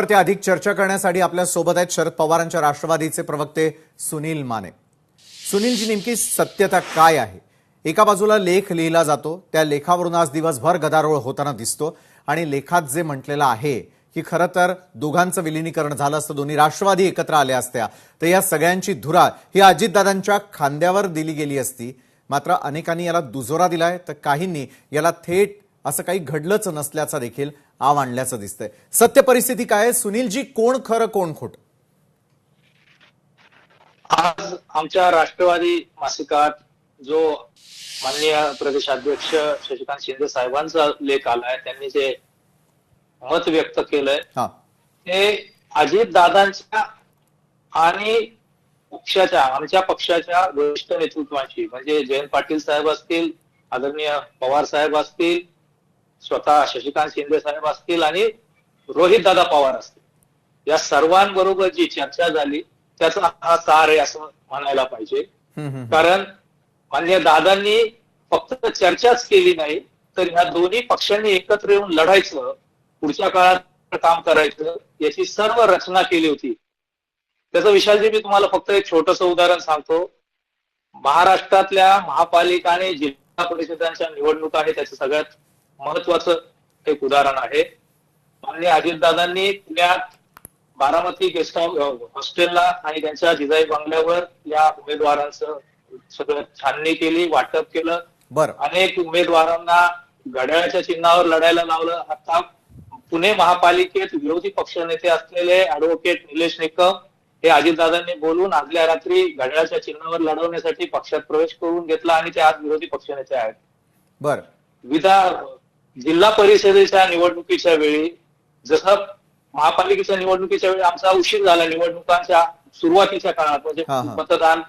विषयावरती अधिक चर्चा करण्यासाठी आपल्या सोबत आहेत शरद पवारांच्या राष्ट्रवादीचे प्रवक्ते सुनील माने। सुनीलजी, नेमकी सत्यता काय आहे? एका बाजूला लेख लिहिला जातो, त्या लेखावरून आज दिवसभर गदारोळ होताना दिसतो आणि लेखात जे म्हटलेलं आहे की खरं तर दोघांचं विलीनीकरण झालं असतं, दोन्ही राष्ट्रवादी एकत्र आल्या असत्या तर या सगळ्यांची धुरा ही अजितदादांच्या खांद्यावर दिली गेली असती। मात्र अनेकांनी याला दुजोरा दिलाय तर काहींनी याला थेट असं काही घडलंच नसल्याचा देखील आव आणल्याचं दिसतंय। सत्य परिस्थिती काय आहे सुनीलजी? कोण खरं कोण खोटं? आज आमच्या राष्ट्रवादी मासिकात जो माननीय प्रदेशाध्यक्ष शशिकांत शिंदे साहेबांचा लेख आलाय, त्यांनी जे मत व्यक्त केलंय ते अजितदादांच्या आणि आमच्या पक्षाच्या वरिष्ठ नेतृत्वाची, म्हणजे जयंत पाटील साहेब असतील, आदरणीय पवार साहेब असतील, स्वतः शशिकांत शिंदे साहेब असतील आणि रोहितदादा पवार असतील, या सर्वांबरोबर जी चर्चा झाली त्याचा हा सार आहे असं म्हणायला पाहिजे। कारण माननीय दादांनी फक्त चर्चाच केली नाही तर ह्या दोन्ही पक्षांनी एकत्र येऊन लढायचं, पुढच्या काळात काम करायचं याची सर्व रचना केली होती। त्याचं विशालजी मी तुम्हाला फक्त एक छोटंसं उदाहरण सांगतो। महाराष्ट्रातल्या महापालिका आणि जिल्हा परिषदांच्या निवडणुका आहे, त्याचं सगळ्यात महत्वाचं एक उदाहरण आहे। माननीय अजितदादांनी पुण्यात बारामती गेस्ट हॉस्टेलला आणि त्यांच्या जिजाई बंगल्यावर या उमेदवारांचं सगळं छाननी केली, वाटप केलं। अनेक उमेदवारांना घड्याळाच्या चिन्हावर लढायला लावलं। आता पुणे महापालिकेत विरोधी पक्षनेते असलेले ऍडव्होकेट निलेश निकम हे अजितदादांनी बोलून आदल्या रात्री घड्याळाच्या चिन्हावर लढवण्यासाठी पक्षात प्रवेश करून घेतला आणि ते आज विरोधी पक्षनेते आहेत। जिल्हा परिषदेच्या निवडणुकीच्या वेळी, जसं महापालिकेच्या निवडणुकीच्या वेळी आमचा उशीर झाला निवडणुकांच्या सुरुवातीच्या काळात, म्हणजे मतदान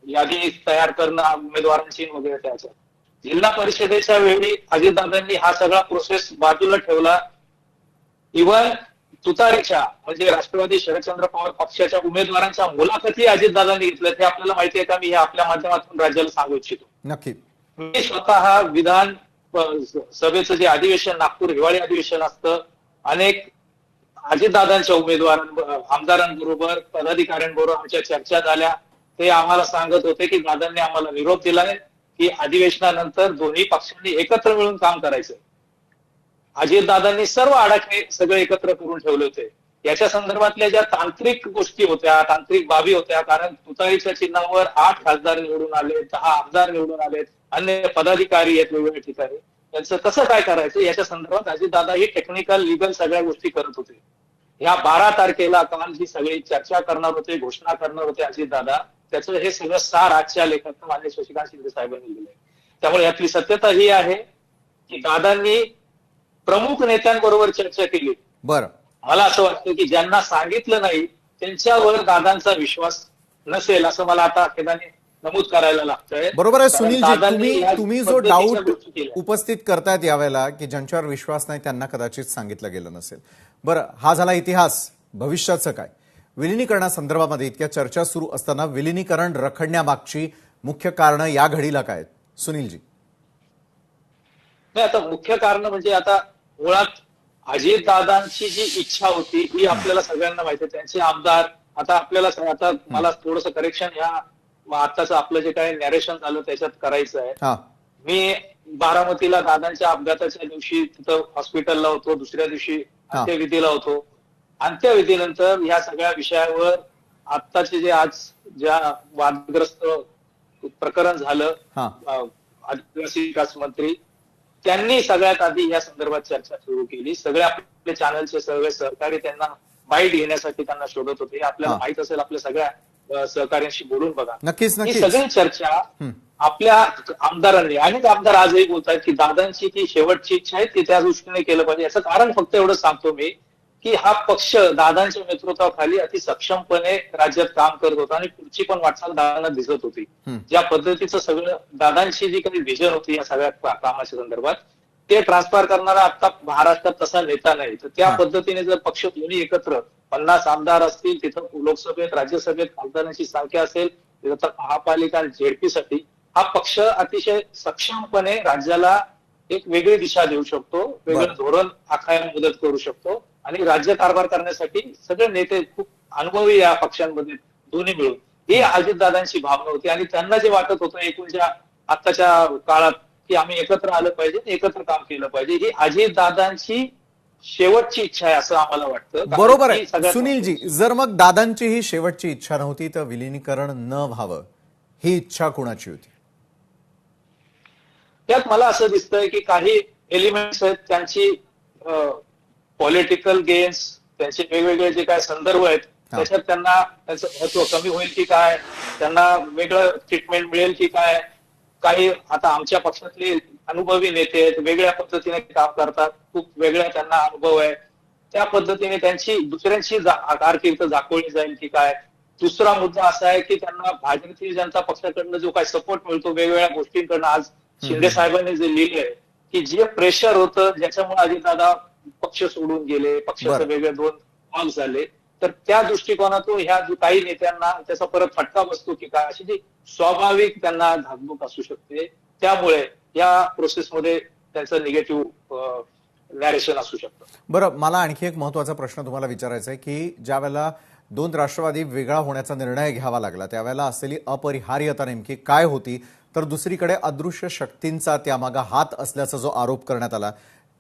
यादी तयार करणं उमेदवारांची वगैरे, त्याचं जिल्हा परिषदेच्या वेळी अजितदादांनी हा सगळा प्रोसेस बाजूला ठेवला। इव्हन तुतारीच्या म्हणजे राष्ट्रवादी शरदचंद्र पवार पक्षाच्या उमेदवारांच्या मुलाखती अजितदादांनी घेतल्या। हे आपल्याला माहिती आहे का? मी हे आपल्या माध्यमातून राज्याला सांगू इच्छितो। नक्की मी स्वतः विधान सभेचं जे अधिवेशन, नागपूर हिवाळी अधिवेशन असतं, अनेक अजितदादांच्या आमदारांबरोबर, पदाधिकाऱ्यांबरोबर आमच्या चर्चा झाल्या। ते आम्हाला सांगत होते की दादांनी आम्हाला निरोप दिलाय की अधिवेशनानंतर दोन्ही पक्षांनी एकत्र मिळून काम करायचं। अजितदादांनी सर्व आडाखे सगळे एकत्र करून ठेवले होते। याच्या संदर्भातल्या ज्या तांत्रिक गोष्टी होत्या, तांत्रिक बाबी होत्या, कारण तुतारीच्या चिन्हावर 8 खासदार निवडून आले, 10 आमदार निवडून आलेत, अन्य पदाधिकारी आहेत वेगवेगळ्या ठिकाणी, त्यांचं कसं काय करायचं याच्या संदर्भात अजितदादा ही टेक्निकल लिगल सगळ्या गोष्टी करत होते। या 12 तारखेला काल जी सगळी चर्चा करणार होते, घोषणा करणार होते अजितदादा, त्याचं हे सगळं सार आजच्या लेखात माननीय शशिकांत शिंदे साहेबांनी दिलंय। त्यामुळे यातली सत्यता ही आहे की दादांनी प्रमुख नेत्यांबरोबर चर्चा केली। मला असं वाटतं की ज्यांना सांगितलं नाही त्यांच्यावर दादांचा विश्वास नसेल असं मला आता खेदाने नमूद करायला लागतंय। बरोबर आहे सुनीलजी, तुम्ही जो डाऊट उपस्थित करतायत यावेळेला की ज्यांच्यावर विश्वास नाही त्यांना कदाचित सांगितलं गेलं नसेल। बरं, हा झाला इतिहास। भविष्याचं काय? विलिनीकरणासंदर्भामध्ये इतक्या चर्चा सुरू असताना विलिनीकरण रखडण्यामागची मुख्य कारणं या घडीला काय आहेत सुनीलजी? नाही, आता मुख्य कारण म्हणजे आता मुळात अजितदादांची जी इच्छा होती ही आपल्याला सगळ्यांना माहिती आहे। त्यांचे आमदार आता मला थोडंसं करेक्शन ह्या आताच आपलं जे काही नॅरेशन झालं त्याच्यात करायचं आहे। मी बारामतीला दादांच्या अपघाताच्या दिवशी तिथं हॉस्पिटलला होतो, दुसऱ्या दिवशी अंत्यविधीला होतो। अंत्यविधीनंतर या सगळ्या विषयावर आत्ताचे जे आज ज्या वादग्रस्त प्रकरण झालं, आदिवासी विकास मंत्री त्यांनी सगळ्यात आधी या संदर्भात चर्चा सुरू केली। सगळे आपले चॅनलचे सगळे सहकारी त्यांना बाईट घेण्यासाठी त्यांना शोधत होते। आपल्याला माहित असेल, आपल्या सगळ्या सहकार्यांशी बोलून बघा। ही सगळी चर्चा आपल्या आमदारांनी, अनेक आमदार आजही बोलतात की दादांची ती शेवटची इच्छा आहे ती त्या दृष्टीने केलं पाहिजे। याचं कारण फक्त एवढं सांगतो मी की हा पक्ष दादांच्या नेतृत्वाखाली अति सक्षमपणे राज्यात काम करत होता आणि पुढची पण वाटचाल दादांना दिसत होती। ज्या पद्धतीचं सगळं दादांची जी काही विजन होती या सगळ्या कामाच्या संदर्भात, ते ट्रान्सफर करणारा आता महाराष्ट्रात तसा नेता नाही। तर त्या पद्धतीने जर पक्ष दोन्ही एकत्र 50 आमदार असतील, तिथं लोकसभेत राज्यसभेत आमदारांची संख्या असेल, तिथं महापालिका झेडपीसाठी हा पक्ष अतिशय सक्षमपणे राज्याला एक वेगळी दिशा देऊ शकतो, वेगळं धोरण आखायला मदत करू शकतो आणि राज्य कारभार करण्यासाठी सगळे नेते खूप अनुभवी या पक्षांमध्ये दोन्ही मिळून ही अजितदादांची भावना होती आणि त्यांना जे वाटत होतं एकूणच्या आत्ताच्या काळात की आम्ही एकत्र आलं पाहिजे, एकत्र काम केलं पाहिजे, ही अजितदादांची शेवटची इच्छा आहे असं आम्हाला वाटतं. कारण बरोबर ती आहे सगळ्यात सुनीलजी. जर मग दादांची ही शेवटची इच्छा नव्हती तर विलिनीकरण न व्हावं ही इच्छा कुणाची होती? त्यात मला असं दिसतंय की काही एलिमेंट्स आहेत त्यांची पॉलिटिकल गेन्स, त्यांचे वेगवेगळे जे काय संदर्भ आहेत त्याच्यात त्यांना त्याचं महत्व कमी होईल की काय, त्यांना वेगळं ट्रीटमेंट मिळेल की काय. काही आता आमच्या पक्षातले अनुभवी नेते आहेत, वेगळ्या पद्धतीने काम करतात, खूप वेगळा त्यांना अनुभव आहे, त्या पद्धतीने त्यांची दुसऱ्यांची कारकीर्द दाखवली जाईल की काय. दुसरा मुद्दा असा आहे की त्यांना भारतीय जनता पक्षाकडनं जो काही सपोर्ट मिळतो वेगवेगळ्या गोष्टींकडनं, आज शिंदे साहेबांनी जे लिहिलंय की जे प्रेशर होतं ज्याच्यामुळे अजितदादा पक्ष सोडून गेले, पक्षाचे वेगळे दोन भाग झाले, तर त्या दृष्टिकोनातून ह्या काही नेत्यांना त्याचा परत फटका बसतो की काय अशी जी स्वाभाविक त्यांना धाकधूक असू शकते. त्यामुळे या प्रोसेसमध्ये त्यांचं निगेटिव्ह नॅरेशन असू शकतं. बरं, मला आणखी एक महत्वाचा प्रश्न तुम्हाला विचारायचा आहे की ज्या वेळेला दोन राष्ट्रवादी वेगळा होण्याचा निर्णय घ्यावा लागला त्यावेळेला असलेली अपरिहार्यता नेमकी काय होती, तर दुसरीकडे अदृश्य शक्तींचा त्यामागे हात असल्याचा जो आरोप करण्यात आला,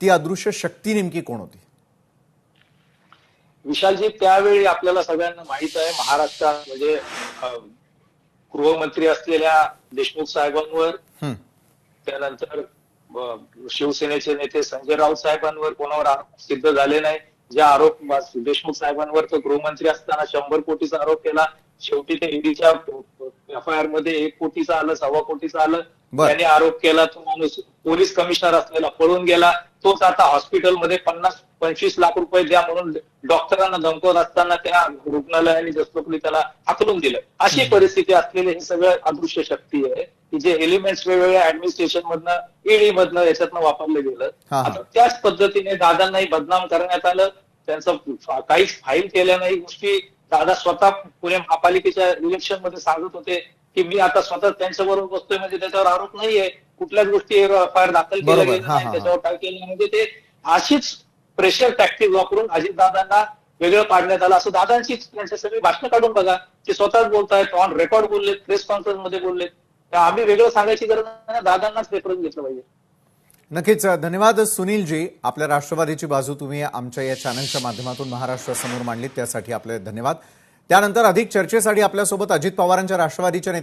ती अदृश्य शक्ती नेमकी कोण होती? विशालजी, त्यावेळी आपल्याला सगळ्यांना माहित आहे महाराष्ट्रात म्हणजे गृहमंत्री असलेल्या देशमुख साहेबांवर, त्यानंतर शिवसेनेचे नेते संजय राऊत साहेबांवर कोणावर आरोप सिद्ध झाले नाही. जे आरोप देशमुख साहेबांवर तर गृहमंत्री असताना 100 कोटीचा आरोप केला, शेवटी ते ईडीच्या एफआयआर मध्ये 1 कोटीचा आलं, 1.25 कोटीचा आलं. त्याने आरोप केला, तो माणूस पोलीस कमिशनर असलेला पळून गेला. तोच आता हॉस्पिटलमध्ये 50-25 लाख रुपये द्या म्हणून डॉक्टरांना धमकवत असताना त्या रुग्णालयाने जसलोकली त्याला हाकलून दिलं. अशी परिस्थिती असलेली हे सगळं अदृश्य शक्ती आहे की जे एलिमेंट्स वेगवेगळ्या ऍडमिनिस्ट्रेशन मधनं, ईडी मधनं याच्यातनं वापरलं गेलं. आता त्याच पद्धतीने दादांनाही बदनाम करण्यात आलं. त्यांचं काहीच फाईल केल्या नाही गोष्टी. दादा स्वतः पुणे महापालिकेच्या इलेक्शन मध्ये सांगत होते की मी आता स्वतः त्यांच्याबरोबर बसतोय, म्हणजे त्याच्यावर आरोप नाहीये, कुठल्याच गोष्टी एफआयआर दाखल केल्या गेल्या नाही, त्याच्यावर काय केलं म्हणजे ते अशीच प्रेशर टॅक्टिक वापरून अजितदादांना वेगळं पाडण्यात आलं. असं दादांची त्यांच्या सगळी भाषणं काढून बघा, ते स्वतःच बोलतायत, ऑन रेकॉर्ड बोललेत, प्रेस कॉन्फरन्स मध्ये बोललेत. आम्ही वेगळं सांगायची गरज नाही, दादांनाच रेफरन्स घेतलं पाहिजे. नक्कीच. धन्यवाद सुनीलजी. आपल्या राष्ट्रवादीची बाजू तुम्ही आमच्या या चॅनलच्या माध्यमातून महाराष्ट्रासमोर मांडली, त्यासाठी आपले धन्यवाद. त्यानंतर अधिक चर्चेसाठी आपल्यासोबत अजित पवारांच्या राष्ट्रवादीच्या